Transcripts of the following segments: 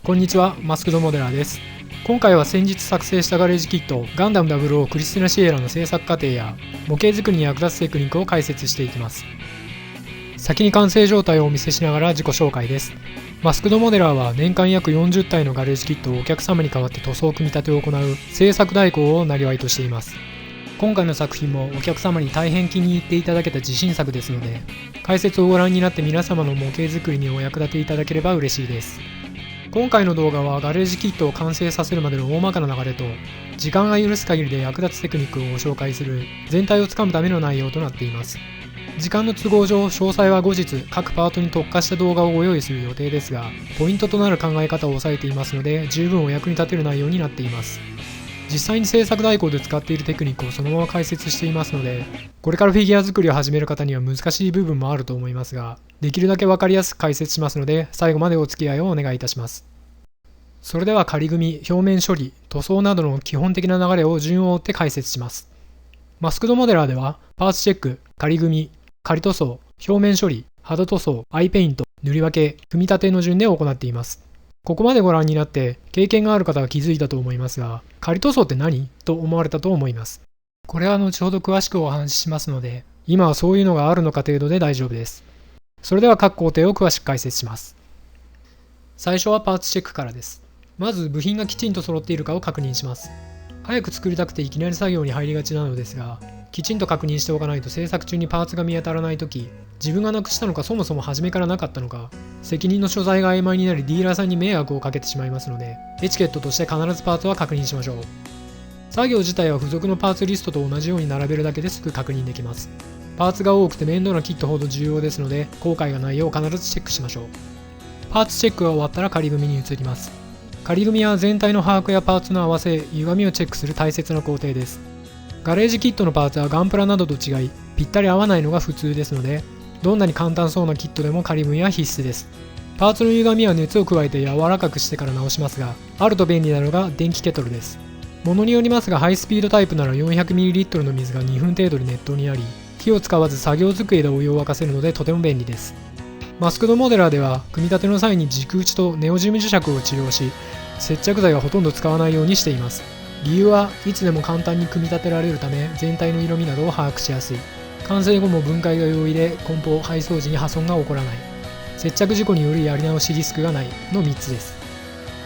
こんにちは、マスクドモデラーです。今回は先日作成したガレージキットガンダム00クリスティナ・シエラの制作過程や模型作りに役立つテクニックを解説していきます。先に完成状態をお見せしながら自己紹介です。マスクドモデラーは年間約40体のガレージキットをお客様に代わって塗装組み立てを行う制作代行を生業としています。今回の作品もお客様に大変気に入っていただけた自信作ですので、解説をご覧になって皆様の模型作りにお役立ていただければ嬉しいです。今回の動画はガレージキットを完成させるまでの大まかな流れと、時間が許す限りで役立つテクニックをご紹介する全体をつかむための内容となっています。時間の都合上、詳細は後日各パートに特化した動画をご用意する予定ですが、ポイントとなる考え方を押さえていますので、十分お役に立てる内容になっています。実際に制作代行で使っているテクニックをそのまま解説していますので、これからフィギュア作りを始める方には難しい部分もあると思いますが、できるだけ分かりやすく解説しますので、最後までお付き合いをお願いいたします。それでは仮組み、表面処理、塗装などの基本的な流れを順を追って解説します。マスクドモデラーでは、パーツチェック、仮組み、仮塗装、表面処理、肌塗装、アイペイント、塗り分け、組み立ての順で行っています。ここまでご覧になって経験がある方は気づいたと思いますが、仮塗装って何と思われたと思います。これは後ほど詳しくお話ししますので、今はそういうのがあるのか程度で大丈夫です。それでは各工程を詳しく解説します。最初はパーツチェックからです。まず部品がきちんと揃っているかを確認します。早く作りたくていきなり作業に入りがちなのですが、きちんと確認しておかないと制作中にパーツが見当たらないとき、自分がなくしたのかそもそも初めからなかったのか、責任の所在が曖昧になりディーラーさんに迷惑をかけてしまいますので、エチケットとして必ずパーツは確認しましょう。作業自体は付属のパーツリストと同じように並べるだけですぐ確認できます。パーツが多くて面倒なキットほど重要ですので、後悔がないよう必ずチェックしましょう。パーツチェックが終わったら仮組みに移ります。仮組みは全体の把握やパーツの合わせ、歪みをチェックする大切な工程です。ガレージキットのパーツはガンプラなどと違い、ぴったり合わないのが普通ですので、どんなに簡単そうなキットでも仮組みは必須です。パーツの歪みは熱を加えて柔らかくしてから直しますが、あると便利なのが電気ケトルです。ものによりますが、ハイスピードタイプなら 400ml の水が2分程度で熱湯になり、火を使わず作業机でお湯を沸かせるのでとても便利です。マスクドモデラーでは、組み立ての際に軸打ちとネオジム磁石を治療し、接着剤はほとんど使わないようにしています。理由はいつでも簡単に組み立てられるため、全体の色味などを把握しやすい。完成後も分解が容易で梱包・配送時に破損が起こらない。接着事故によるやり直しリスクがないの3つです。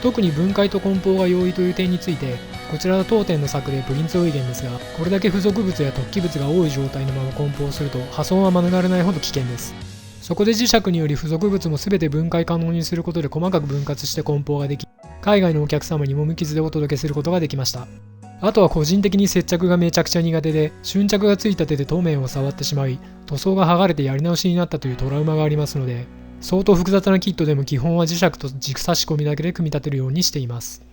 特に分解と梱包が容易という点について、こちらは当店の作例プリンツオイゲンですが、これだけ付属物や突起物が多い状態のまま梱包すると破損は免れないほど危険です。そこで磁石により付属物も全て分解可能にすることで細かく分割して梱包ができ、海外のお客様にも無傷でお届けすることができました。あとは個人的に接着がめちゃくちゃ苦手で、瞬着がついた手で透明を触ってしまい、塗装が剥がれてやり直しになったというトラウマがありますので、相当複雑なキットでも基本は磁石と軸差し込みだけで組み立てるようにしています。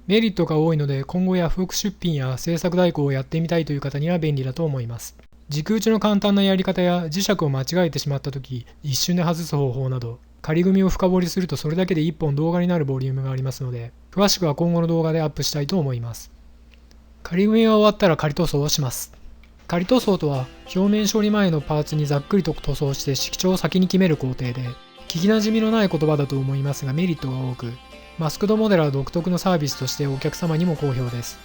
メリットが多いので、今後ヤフオク出品や制作代行をやってみたいという方には便利だと思います。軸打ちの簡単なやり方や磁石を間違えてしまった時一瞬で外す方法など、仮組みを深掘りするとそれだけで1本動画になるボリュームがありますので、詳しくは今後の動画でアップしたいと思います。仮組みが終わったら仮塗装をします。仮塗装とは表面処理前のパーツにざっくりと塗装して色調を先に決める工程で、聞きなじみのない言葉だと思いますがメリットが多く、マスクドモデラー独特のサービスとしてお客様にも好評です。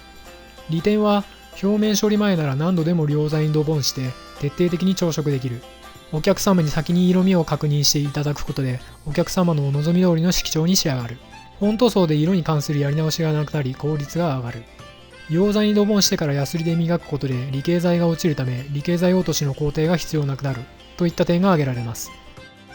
利点は表面処理前なら何度でも両剤にドボンして徹底的に調色できる。お客様に先に色味を確認していただくことでお客様のお望み通りの色調に仕上がる。本塗装で色に関するやり直しがなくなり効率が上がる。溶剤にドボンしてからヤスリで磨くことで離型剤が落ちるため離型剤落としの工程が必要なくなるといった点が挙げられます。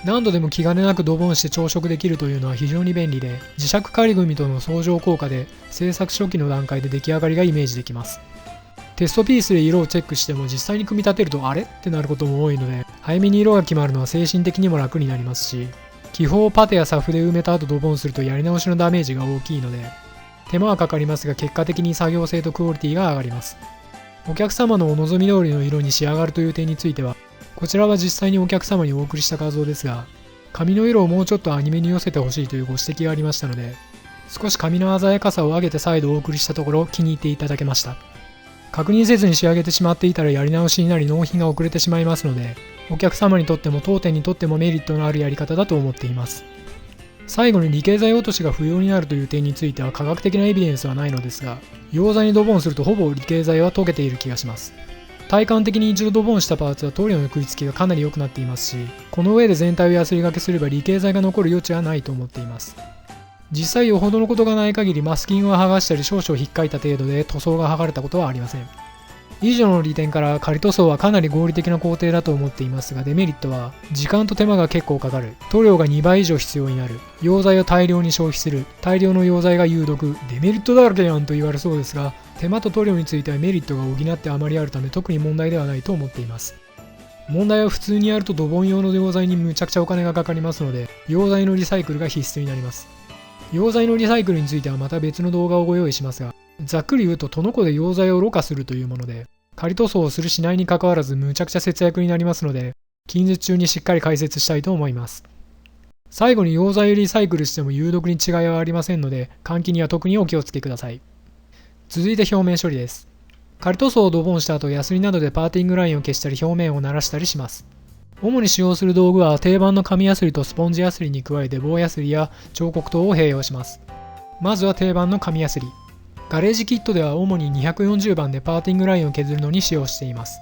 何度でも気兼ねなくドボンして調色できるというのは非常に便利で、磁石仮組みとの相乗効果で制作初期の段階で出来上がりがイメージできます。テストピースで色をチェックしても実際に組み立てるとあれってなることも多いので、早めに色が決まるのは精神的にも楽になりますし、気泡をパテやサフで埋めた後ドボンするとやり直しのダメージが大きいので、手間はかかりますが結果的に作業性とクオリティが上がります。お客様のお望み通りの色に仕上がるという点については、こちらは実際にお客様にお送りした画像ですが、紙の色をもうちょっとアニメに寄せてほしいというご指摘がありましたので、少し紙の鮮やかさを上げて再度お送りしたところ気に入っていただけました。確認せずに仕上げてしまっていたらやり直しになり納品が遅れてしまいますので、お客様にとっても当店にとってもメリットのあるやり方だと思っています。最後に理系剤落としが不要になるという点については科学的なエビデンスはないのですが、溶剤にドボンするとほぼ理系剤は溶けている気がします。体感的に一度ドボンしたパーツは塗料の食いつきがかなり良くなっていますし、この上で全体をヤスリがけすれば理系剤が残る余地はないと思っています。実際よほどのことがない限りマスキングを剥がしたり少々引っかいた程度で塗装が剥がれたことはありません。以上の利点から仮塗装はかなり合理的な工程だと思っていますが、デメリットは時間と手間が結構かかる、塗料が2倍以上必要になる、溶剤を大量に消費する、大量の溶剤が有毒、デメリットだらけやんと言われそうですが、手間と塗料についてはメリットが補ってあまりあるため特に問題ではないと思っています。問題は普通にやるとドボン用の溶剤にむちゃくちゃお金がかかりますので、溶剤のリサイクルが必須になります。溶剤のリサイクルについてはまた別の動画をご用意しますが、ざっくり言うとトノコで溶剤をろ過するというもので、仮塗装をするしないに関わらずむちゃくちゃ節約になりますので、近日中にしっかり解説したいと思います。最後に溶剤をリサイクルしても有毒に違いはありませんので、換気には特にお気をつけください。続いて表面処理です。仮塗装をドボンした後、ヤスリなどでパーティングラインを消したり表面を慣らしたりします。主に使用する道具は定番の紙ヤスリとスポンジヤスリに加えて棒ヤスリや彫刻刀を併用します。まずは定番の紙ヤスリ。ガレージキットでは主に240番でパーティングラインを削るのに使用しています。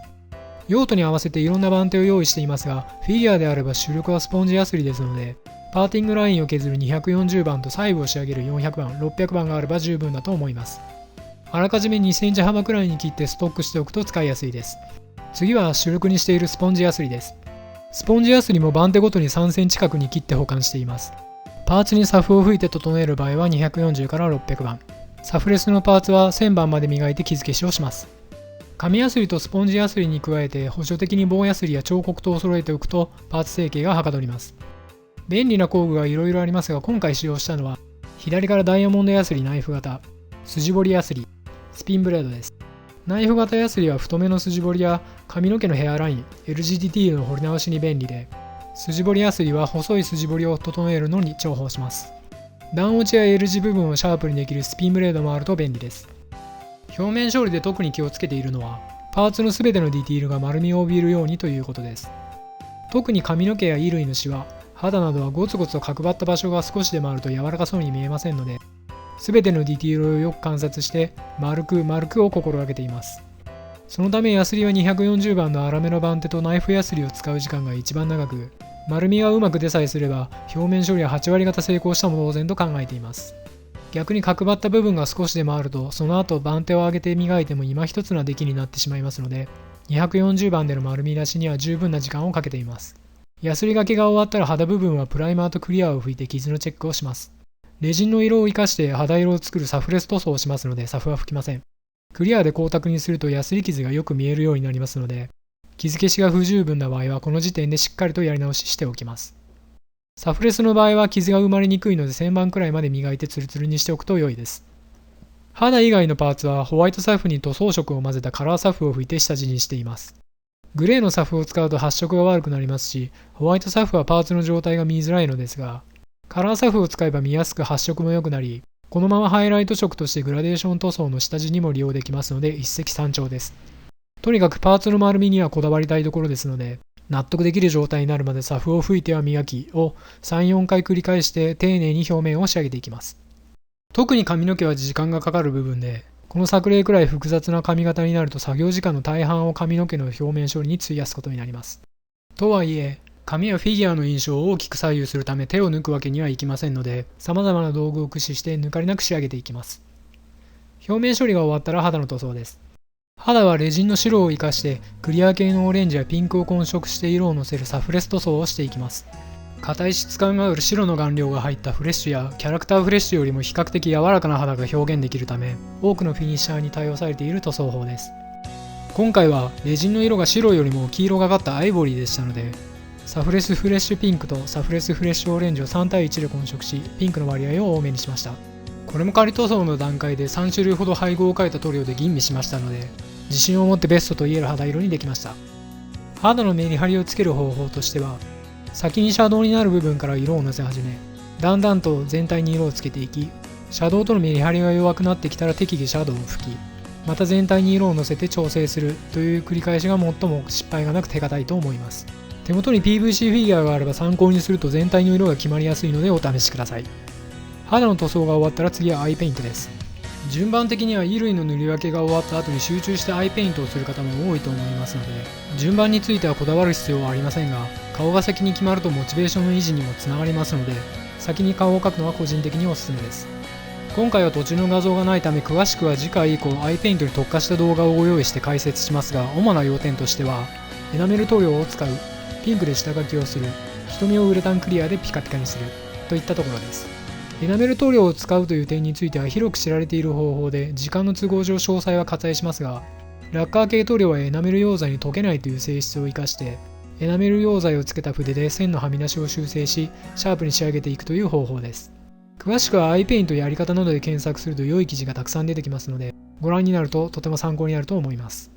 用途に合わせていろんな番手を用意していますが、フィギュアであれば主力はスポンジヤスリですので、パーティングラインを削る240番と細部を仕上げる400番、600番があれば十分だと思います。あらかじめ2センチ幅くらいに切ってストックしておくと使いやすいです。次は主力にしているスポンジヤスリです。スポンジヤスリも番手ごとに3センチ角に切って保管しています。パーツにサフを吹いて整える場合は240から600番。サフレスのパーツは1000番まで磨いて傷消しをします。紙ヤスリとスポンジヤスリに加えて補助的に棒ヤスリや彫刻刀を揃えておくとパーツ成形がはかどります。便利な工具がいろいろありますが、今回使用したのは左からダイヤモンドヤスリナイフ型、筋彫りヤスリ、スピンブレードです。ナイフ型ヤスリは太めの筋彫りや髪の毛のヘアライン、LGDT の彫り直しに便利で、筋彫りヤスリは細い筋彫りを整えるのに重宝します。段落ちや L 字部分をシャープにできるスピンブレードもあると便利です。表面処理で特に気をつけているのは、パーツのすべてのディティールが丸みを帯びるようにということです。特に髪の毛や衣類のシワ、肌などはゴツゴツと角張った場所が少しでもあると柔らかそうに見えませんので、すべてのディティールをよく観察して丸くを心がけています。そのためヤスリは240番の粗めの番手とナイフヤスリを使う時間が一番長く、丸みがうまく出さえすれば表面処理は8割方成功したも同然と考えています。逆に角張った部分が少しでもあると、その後番手を上げて磨いても今一つな出来になってしまいますので、240番での丸み出しには十分な時間をかけています。ヤスリがけが終わったら肌部分はプライマーとクリアを拭いて傷のチェックをします。レジンの色を生かして肌色を作るサフレス塗装をしますのでサフは拭きません。クリアで光沢にするとヤスリ傷がよく見えるようになりますので、傷消しが不十分な場合はこの時点でしっかりとやり直ししておきます。サフレスの場合は傷が生まれにくいので1000番くらいまで磨いてツルツルにしておくと良いです。肌以外のパーツはホワイトサフに塗装色を混ぜたカラーサフを拭いて下地にしています。グレーのサフを使うと発色が悪くなりますし、ホワイトサフはパーツの状態が見づらいのですが、カラーサフを使えば見やすく発色も良くなり、このままハイライト色としてグラデーション塗装の下地にも利用できますので一石三鳥です。とにかくパーツの丸みにはこだわりたいところですので、納得できる状態になるまでサフを吹いては磨きを3、4回繰り返して丁寧に表面を仕上げていきます。特に髪の毛は時間がかかる部分で、この作例くらい複雑な髪型になると作業時間の大半を髪の毛の表面処理に費やすことになります。とはいえ、髪やフィギュアの印象を大きく左右するため手を抜くわけにはいきませんので、様々な道具を駆使して抜かりなく仕上げていきます。表面処理が終わったら肌の塗装です。肌はレジンの白を生かしてクリア系のオレンジやピンクを混色して色をのせるサフレス塗装をしていきます。硬い質感がある白の顔料が入ったフレッシュやキャラクターフレッシュよりも比較的柔らかな肌が表現できるため、多くのフィニッシャーに対応されている塗装法です。今回はレジンの色が白よりも黄色がかったアイボリーでしたので、サフレスフレッシュピンクとサフレスフレッシュオレンジを3対1で混色し、ピンクの割合を多めにしました。これも仮塗装の段階で3種類ほど配合を変えた塗料で吟味しましたので、自信を持ってベストと言える肌色にできました。肌のメリハリをつける方法としては、先にシャドウになる部分から色をのせ始め、だんだんと全体に色をつけていき、シャドウとのメリハリが弱くなってきたら適宜シャドウを吹き、また全体に色をのせて調整するという繰り返しが最も失敗がなく手堅いと思います。手元に PVC フィギュアがあれば参考にすると全体の色が決まりやすいのでお試しください。肌の塗装が終わったら次はアイペイントです。順番的には衣類の塗り分けが終わった後に集中してアイペイントをする方も多いと思いますので、順番についてはこだわる必要はありませんが、顔が先に決まるとモチベーションの維持にもつながりますので、先に顔を描くのは個人的におすすめです。今回は途中の画像がないため、詳しくは次回以降アイペイントに特化した動画をご用意して解説しますが、主な要点としては、エナメル塗料を使う、ピンクで下書きをする、瞳をウレタンクリアでピカピカにするといったところです。エナメル塗料を使うという点については広く知られている方法で、時間の都合上詳細は割愛しますが、ラッカー系塗料はエナメル溶剤に溶けないという性質を生かして、エナメル溶剤をつけた筆で線のはみ出しを修正し、シャープに仕上げていくという方法です。詳しくはアイペイントやり方などで検索すると良い記事がたくさん出てきますので、ご覧になるととても参考になると思います。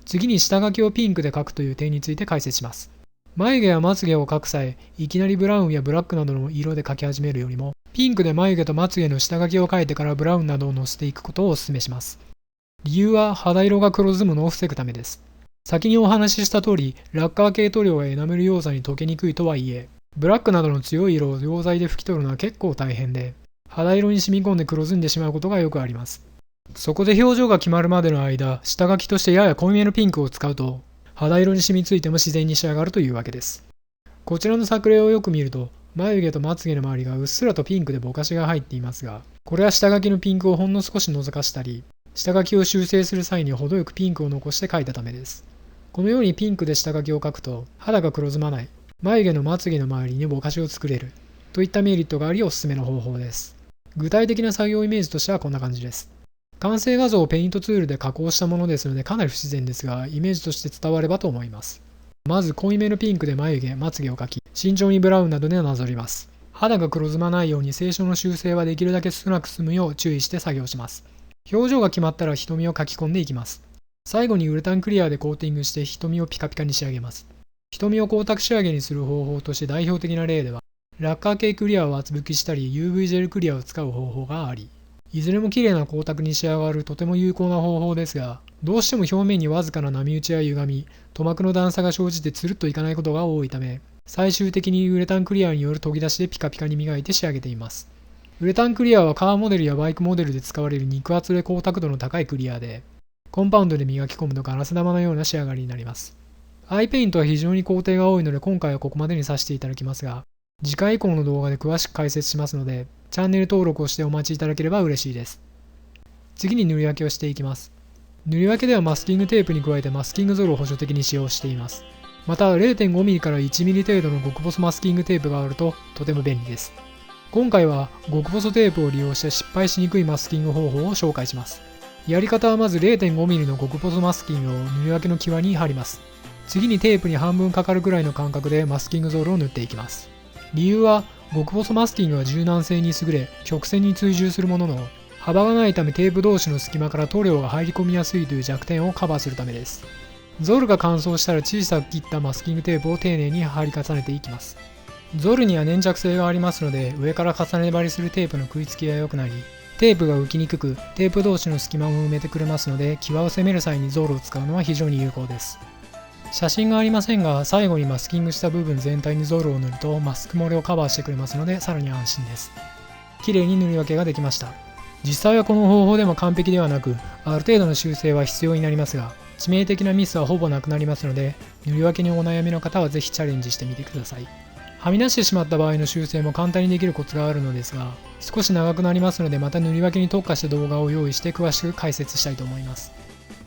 次に下書きをピンクで描くという点について解説します。眉毛やまつげを描く際、いきなりブラウンやブラックなどの色で描き始めるよりも、ピンクで眉毛とまつげの下書きを描いてからブラウンなどをのせていくことをお勧めします。理由は肌色が黒ずむのを防ぐためです。先にお話しした通り、ラッカー系塗料はエナメル溶剤に溶けにくいとはいえ、ブラックなどの強い色を溶剤で拭き取るのは結構大変で、肌色に染み込んで黒ずんでしまうことがよくあります。そこで表情が決まるまでの間、下書きとしてやや濃いめのピンクを使うと、肌色に染みついても自然に仕上がるというわけです。こちらの作例をよく見ると、眉毛とまつげの周りがうっすらとピンクでぼかしが入っていますが、これは下書きのピンクをほんの少し覗かしたり、下書きを修正する際に程よくピンクを残して描いたためです。このようにピンクで下書きを描くと、肌が黒ずまない、眉毛のまつげの周りにぼかしを作れる、といったメリットがありおすすめの方法です。具体的な作業イメージとしてはこんな感じです。完成画像をペイントツールで加工したものですのでかなり不自然ですが、イメージとして伝わればと思います。まず濃いめのピンクで眉毛、まつげを描き、慎重にブラウンなどでなぞります。肌が黒ずまないように清書の修正はできるだけ少なく済むよう注意して作業します。表情が決まったら瞳を描き込んでいきます。最後にウレタンクリアでコーティングして瞳をピカピカに仕上げます。瞳を光沢仕上げにする方法として代表的な例では、ラッカー系クリアを厚拭きしたり UV ジェルクリアを使う方法があり、いずれも綺麗な光沢に仕上がるとても有効な方法ですが、どうしても表面にわずかな波打ちや歪み、塗膜の段差が生じてつるっといかないことが多いため、最終的にウレタンクリアによる研ぎ出しでピカピカに磨いて仕上げています。ウレタンクリアはカーモデルやバイクモデルで使われる肉厚で光沢度の高いクリアで、コンパウンドで磨き込むとガラス玉のような仕上がりになります。アイペイントは非常に工程が多いので今回はここまでにさせていただきますが、次回以降の動画で詳しく解説しますので、チャンネル登録をしてお待ちいただければ嬉しいです。次に塗り分けをしていきます。塗り分けではマスキングテープに加えてマスキングゾルを補助的に使用しています。また 0.5mm から 1mm 程度の極細マスキングテープがあるととても便利です。今回は極細テープを利用して失敗しにくいマスキング方法を紹介します。やり方はまず 0.5mm の極細マスキングを塗り分けの際に貼ります。次にテープに半分かかるくらいの間隔でマスキングゾールを塗っていきます。理由は極細マスキングは柔軟性に優れ曲線に追従するものの、幅がないためテープ同士の隙間から塗料が入り込みやすいという弱点をカバーするためです。ゾルが乾燥したら小さく切ったマスキングテープを丁寧に貼り重ねていきます。ゾルには粘着性がありますので、上から重ね張りするテープの食いつきが良くなり、テープが浮きにくく、テープ同士の隙間を埋めてくれますので、際を攻める際にゾルを使うのは非常に有効です。写真がありませんが、最後にマスキングした部分全体にゾルを塗るとマスク漏れをカバーしてくれますので、さらに安心です。綺麗に塗り分けができました。実際はこの方法でも完璧ではなく、ある程度の修正は必要になりますが、致命的なミスはほぼなくなりますので、塗り分けにお悩みの方はぜひチャレンジしてみてください。はみ出してしまった場合の修正も簡単にできるコツがあるのですが、少し長くなりますので、また塗り分けに特化した動画を用意して詳しく解説したいと思います。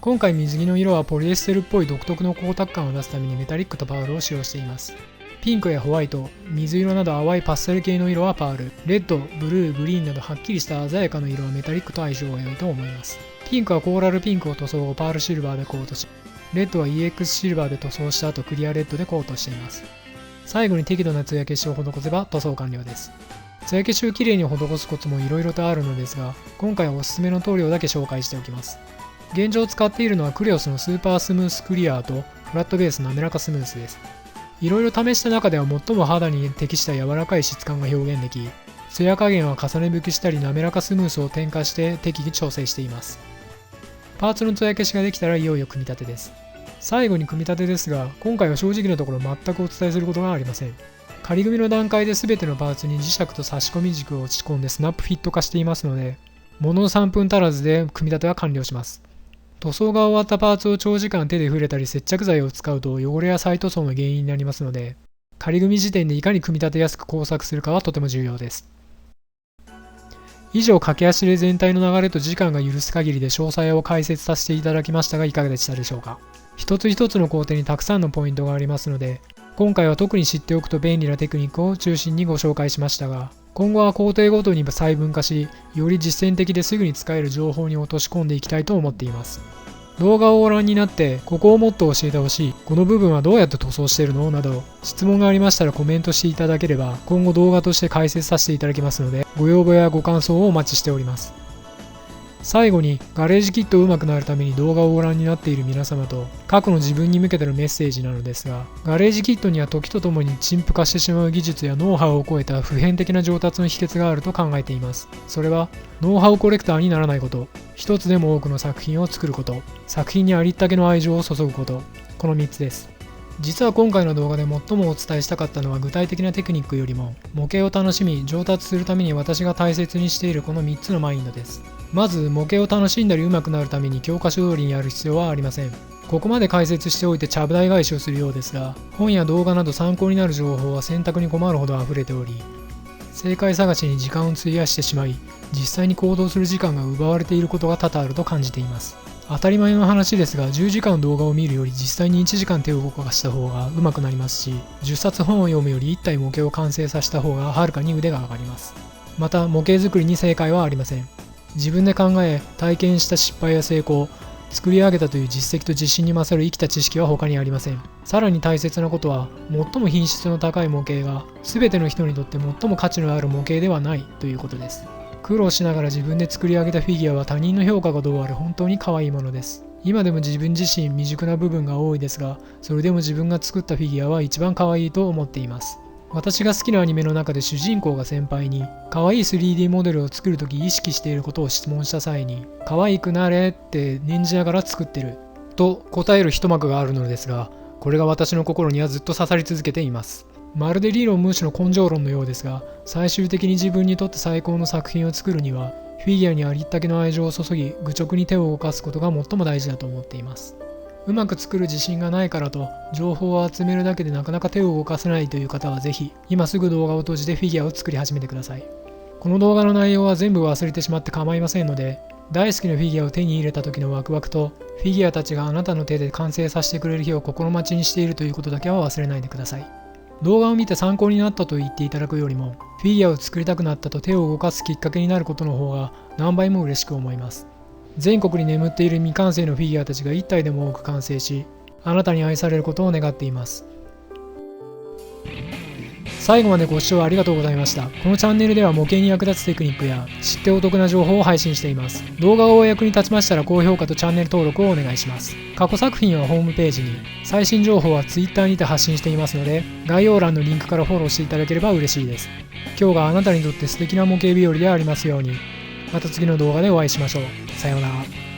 今回水着の色はポリエステルっぽい独特の光沢感を出すためにメタリックとパールを使用しています。ピンクやホワイト、水色など淡いパステル系の色はパール、レッド、ブルー、グリーンなどはっきりした鮮やかな色はメタリックと相性が良いと思います。ピンクはコーラルピンクを塗装後パールシルバーでコートし、レッドは EX シルバーで塗装した後クリアレッドでコートしています。最後に適度な艶消しを施せば塗装完了です。艶消しをきれいに施すコツもいろいろとあるのですが、今回はおすすめの塗料だけ紹介しておきます。現状使っているのはクレオスのスーパースムースクリアーとフラットベースの滑らかスムースです。いろいろ試した中では最も肌に適した柔らかい質感が表現でき、艶加減は重ね拭きしたり滑らかスムースを添加して適宜調整しています。パーツの艶消しができたらいよいよ組み立てです。最後に組み立てですが、今回は正直なところ全くお伝えすることがありません。仮組みの段階で全てのパーツに磁石と差し込み軸を打ち込んでスナップフィット化していますので、もの3分足らずで組み立ては完了します。塗装が終わったパーツを長時間手で触れたり接着剤を使うと汚れや再塗装の原因になりますので、仮組み時点でいかに組み立てやすく工作するかはとても重要です。以上、駆け足で全体の流れと時間が許す限りで詳細を解説させていただきましたがいかがでしたでしょうか。一つ一つの工程にたくさんのポイントがありますので、今回は特に知っておくと便利なテクニックを中心にご紹介しましたが、今後は工程ごとに細分化し、より実践的ですぐに使える情報に落とし込んでいきたいと思っています。動画をご覧になって、ここをもっと教えてほしい、この部分はどうやって塗装しているのなど、質問がありましたらコメントしていただければ、今後動画として解説させていただきますので、ご要望やご感想をお待ちしております。最後に、ガレージキット上手くなるために動画をご覧になっている皆様と、過去の自分に向けてのメッセージなのですが、ガレージキットには時とともに陳腐化してしまう技術やノウハウを超えた普遍的な上達の秘訣があると考えています。それは、ノウハウコレクターにならないこと、一つでも多くの作品を作ること、作品にありったけの愛情を注ぐこと、この3つです。実は今回の動画で最もお伝えしたかったのは具体的なテクニックよりも、模型を楽しみ、上達するために私が大切にしているこの3つのマインドです。まず、模型を楽しんだり上手くなるために教科書通りにやる必要はありません。ここまで解説しておいてちゃぶ台返しをするようですが、本や動画など参考になる情報は選択に困るほど溢れており、正解探しに時間を費やしてしまい、実際に行動する時間が奪われていることが多々あると感じています。当たり前の話ですが、10時間動画を見るより実際に1時間手を動かした方が上手くなりますし、10冊本を読むより1体模型を完成させた方がはるかに腕が上がります。また、模型作りに正解はありません。自分で考え、体験した失敗や成功、作り上げたという実績と自信に勝る生きた知識は他にありません。さらに大切なことは、最も品質の高い模型が全ての人にとって最も価値のある模型ではないということです。苦労しながら自分で作り上げたフィギュアは他人の評価がどうあれ本当に可愛いものです。今でも自分自身未熟な部分が多いですが、それでも自分が作ったフィギュアは一番可愛いと思っています。私が好きなアニメの中で主人公が先輩に可愛い 3D モデルを作るとき意識していることを質問した際に可愛くなれって念じながら作ってると答える一幕があるのですが、これが私の心にはずっと刺さり続けています。まるで理論無視の根性論のようですが、最終的に自分にとって最高の作品を作るにはフィギュアにありったけの愛情を注ぎ愚直に手を動かすことが最も大事だと思っています。うまく作る自信がないからと情報を集めるだけでなかなか手を動かせないという方はぜひ今すぐ動画を閉じてフィギュアを作り始めてください。この動画の内容は全部忘れてしまって構いませんので、大好きなフィギュアを手に入れた時のワクワクとフィギュアたちがあなたの手で完成させてくれる日を心待ちにしているということだけは忘れないでください。動画を見て参考になったと言っていただくよりも、フィギュアを作りたくなったと手を動かすきっかけになることの方が何倍も嬉しく思います。全国に眠っている未完成のフィギュアたちが1体でも多く完成し、あなたに愛されることを願っています。最後までご視聴ありがとうございました。このチャンネルでは模型に役立つテクニックや知ってお得な情報を配信しています。動画がお役に立ちましたら高評価とチャンネル登録をお願いします。過去作品はホームページに、最新情報は Twitter にて発信していますので、概要欄のリンクからフォローしていただければ嬉しいです。今日があなたにとって素敵な模型日和でありますように。また次の動画でお会いしましょう。さようなら。